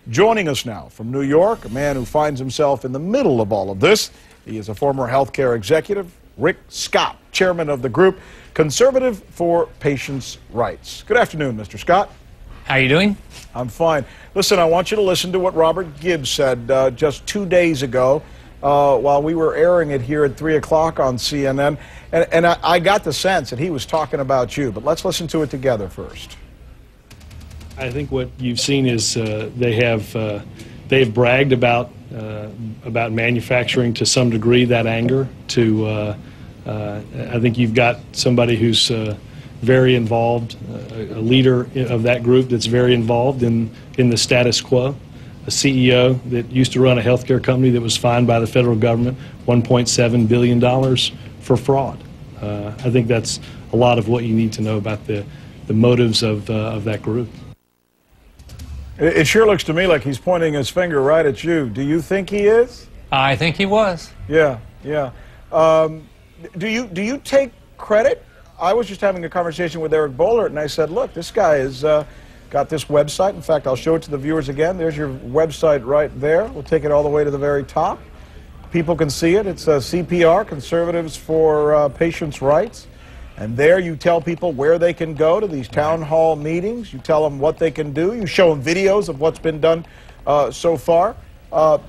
Joining us now from New York, a man who finds himself in the middle of all of this. He is a former healthcare executive, Rick Scott, chairman of the group Conservative for Patients' Rights. Good afternoon, Mr. Scott. How are you doing? I'm fine. Listen, I want you to listen to what Robert Gibbs said just 2 days ago while we were airing it here at 3 o'clock on CNN. And I got the sense that he was talking about you, but let's listen to it together first. I think what you've seen is they have bragged about manufacturing to some degree that anger. I think you've got somebody who's very involved, a leader of that group that's very involved in the status quo, a CEO that used to run a healthcare company that was fined by the federal government $1.7 billion for fraud. I think that's a lot of what you need to know about the motives of that group. It sure looks to me like he's pointing his finger right at you. Do you think he is? I think he was. Yeah. Do you take credit? I was just having a conversation with Eric Bollert, and I said, look, this guy has got this website. In fact, I'll show it to the viewers again. There's your website right there. We'll take it all the way to the very top. People can see it. It's CPR, Conservatives for Patients' Rights. And there you tell people where they can go to these town hall meetings. You tell them what they can do. You show them videos of what's been done so far.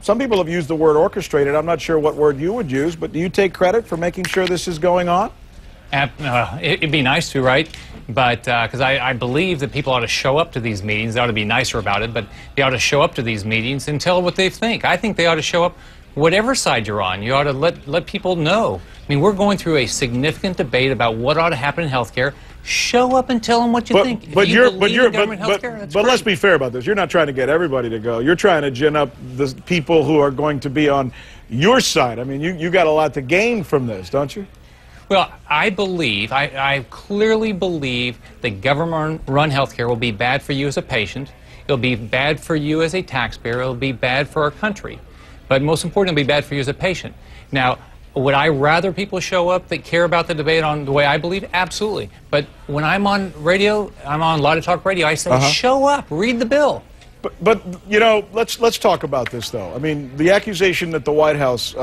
Some people have used the word orchestrated. I'm not sure what word you would use, but do you take credit for making sure this is going on? It'd be nice to, right? But because I believe that people ought to show up to these meetings. They ought to be nicer about it, but they ought to show up to these meetings and tell what they think. I think they ought to show up whatever side you're on. You ought to let people know. I mean, we're going through a significant debate about what ought to happen in healthcare. Show up and tell them what you think. But let's be fair about this. You're not trying to get everybody to go. You're trying to gin up the people who are going to be on your side. I mean, you got a lot to gain from this, don't you? Well, I clearly believe that government-run healthcare will be bad for you as a patient. It'll be bad for you as a taxpayer. It'll be bad for our country. But most importantly, it'll be bad for you as a patient. Now, would I rather people show up that care about the debate on the way I believe? Absolutely. But when I'm on radio, I'm on Law to Talk Radio, I say, show up, read the bill. But you know, let's talk about this, though. I mean, the accusation that the White House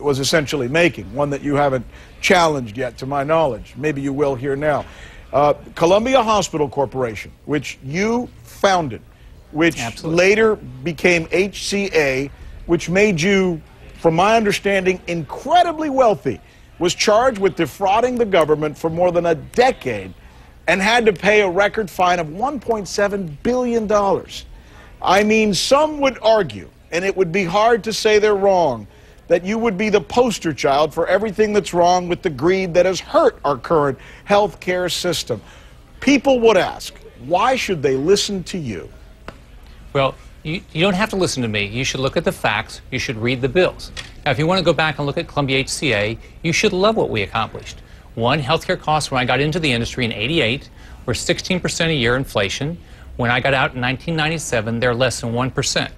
was essentially making, one that you haven't challenged yet, to my knowledge. Maybe you will here now. Columbia Hospital Corporation, which you founded, which later became HCA, which made you, from my understanding, incredibly wealthy, was charged with defrauding the government for more than a decade and had to pay a record fine of $1.7 billion. I mean, some would argue, and it would be hard to say they're wrong, that you would be the poster child for everything that's wrong with the greed that has hurt our current health care system. People would ask, why should they listen to you? Well, you don't have to listen to me. You should look at the facts. You should read the bills. Now, if you want to go back and look at Columbia HCA, you should love what we accomplished. One, healthcare costs when I got into the industry in '88 were 16% a year inflation. When I got out in 1997, they're less than 1%.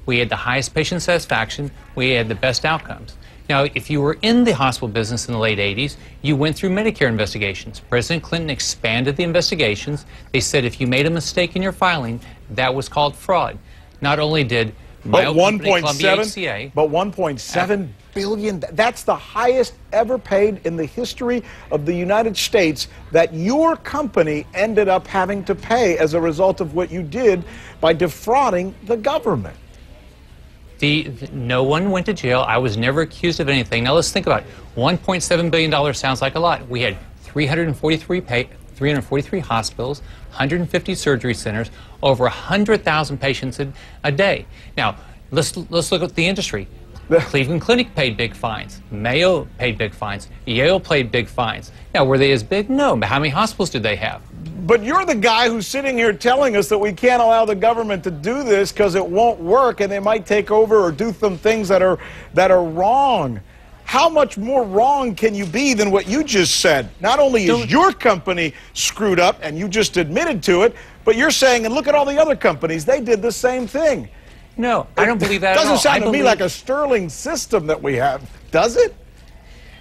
We had the highest patient satisfaction. We had the best outcomes. Now, if you were in the hospital business in the late 80s, you went through Medicare investigations. President Clinton expanded the investigations. They said if you made a mistake in your filing, that was called fraud. Not only did my old company, Columbia HCA, but $1.7 billion, that's the highest ever paid in the history of the United States that your company ended up having to pay as a result of what you did by defrauding the government. No one went to jail. I was never accused of anything. Now let's think about it. $1.7 billion sounds like a lot. We had 343 hospitals, 150 surgery centers, over 100,000 patients a day. Now, let's look at the industry. Cleveland Clinic paid big fines. Mayo paid big fines. Yale paid big fines. Now, were they as big? No. But how many hospitals did they have? But you're the guy who's sitting here telling us that we can't allow the government to do this because it won't work and they might take over or do some things that are wrong. How much more wrong can you be than what you just said? Not only is your company screwed up, and you just admitted to it, but you're saying, and look at all the other companies, they did the same thing. No, I don't believe that at all. Doesn't sound to me like a sterling system that we have, does it?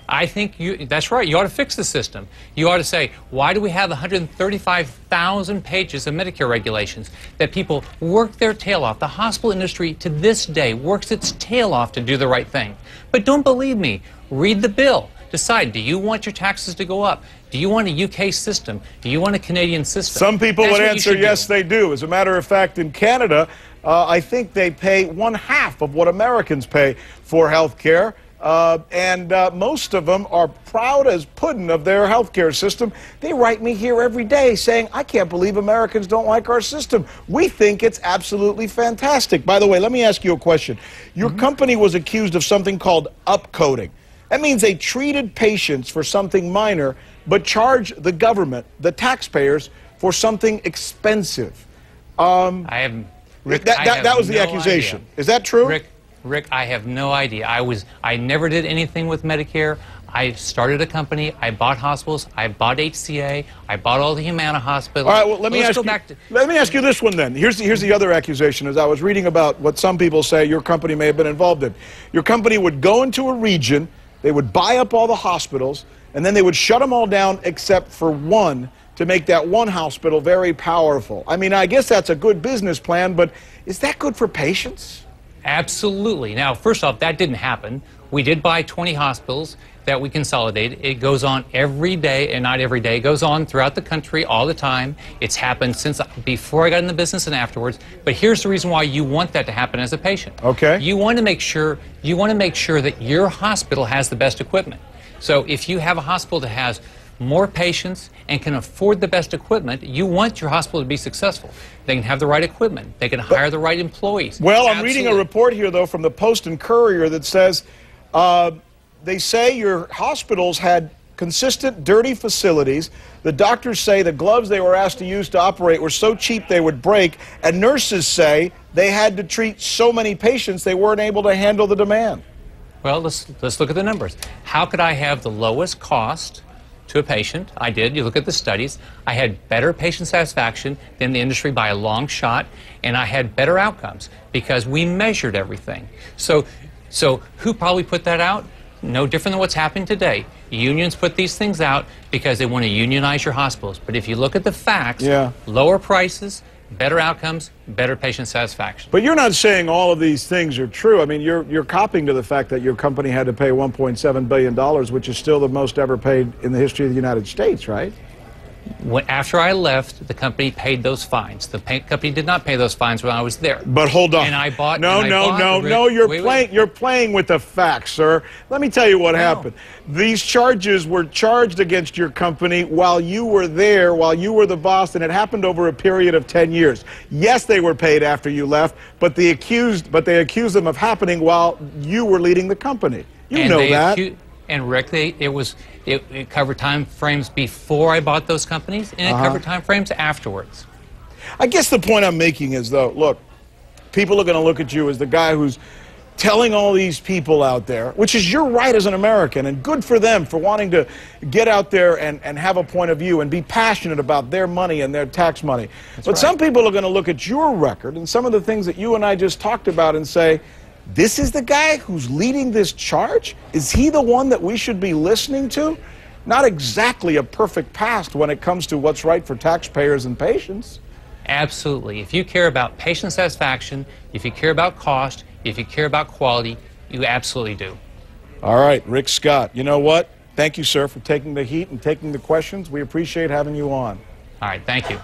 I think that's right. You ought to fix the system. You ought to say, why do we have 135,000 pages of Medicare regulations that people work their tail off? The hospital industry to this day works its tail off to do the right thing. But don't believe me. Read the bill. Decide, do you want your taxes to go up? Do you want a UK system? Do you want a Canadian system? Some people would answer yes, they do. As a matter of fact, in Canada, I think they pay 1/2 of what Americans pay for health care. And most of them are proud as pudding of their health care system. They write me here every day saying, I can't believe Americans don't like our system. We think it's absolutely fantastic. By the way, let me ask you a question. Your company was accused of something called upcoding. That means they treated patients for something minor, but charged the government, the taxpayers, for something expensive. Rick, that was the accusation. Idea. Is that true? Rick, I have no idea. I never did anything with Medicare. I started a company. I bought hospitals. I bought HCA. I bought all the Humana hospitals. All right, well, let me ask you this one then. Here's the other accusation. As I was reading about what some people say your company may have been involved in. Your company would go into a region, they would buy up all the hospitals, and then they would shut them all down except for one to make that one hospital very powerful. I mean, I guess that's a good business plan, but is that good for patients? Absolutely. Now, first off, that didn't happen. We did buy 20 hospitals that we consolidated. It goes on every day, and not every day. It goes on throughout the country all the time. It's happened since before I got in the business and afterwards. But here's the reason why you want that to happen as a patient. Okay. You want to make sure that your hospital has the best equipment. So if you have a hospital that has more patients and can afford the best equipment, you want your hospital to be successful. They can have the right equipment. They can hire the right employees. Well, I'm reading a report here, though, from the Post and Courier that says they say your hospitals had consistent, dirty facilities. The doctors say the gloves they were asked to use to operate were so cheap they would break, and nurses say they had to treat so many patients they weren't able to handle the demand. Well, let's look at the numbers. How could I have the lowest cost to a patient? I did. You look at the studies. I had better patient satisfaction than the industry by a long shot, and I had better outcomes because we measured everything. So who probably put that out? No different than what's happening today. Unions put these things out because they want to unionize your hospitals. But if you look at the facts, lower prices, better outcomes, better patient satisfaction. But you're not saying all of these things are true. I mean, you're copying to the fact that your company had to pay $1.7 billion, which is still the most ever paid in the history of the United States, right? After I left, the company paid those fines. The company did not pay those fines when I was there. But hold on. And I bought. No, you're playing with the facts, sir. Let me tell you what happened. These charges were charged against your company while you were there, while you were the boss, and it happened over a period of 10 years. Yes, they were paid after you left, but they accused them of happening while you were leading the company. You know that. And Rick, it covered time frames before I bought those companies, and it covered time frames afterwards. I guess the point I'm making is, though, look, people are going to look at you as the guy who's telling all these people out there, which is your right as an American, and good for them for wanting to get out there and have a point of view and be passionate about their money and their tax money. But some people are going to look at your record and some of the things that you and I just talked about and say, this is the guy who's leading this charge? Is he the one that we should be listening to? Not exactly a perfect past when it comes to what's right for taxpayers and patients. Absolutely. If you care about patient satisfaction, if you care about cost, if you care about quality, you absolutely do. All right, Rick Scott. You know what? Thank you, sir, for taking the heat and taking the questions. We appreciate having you on. All right, thank you.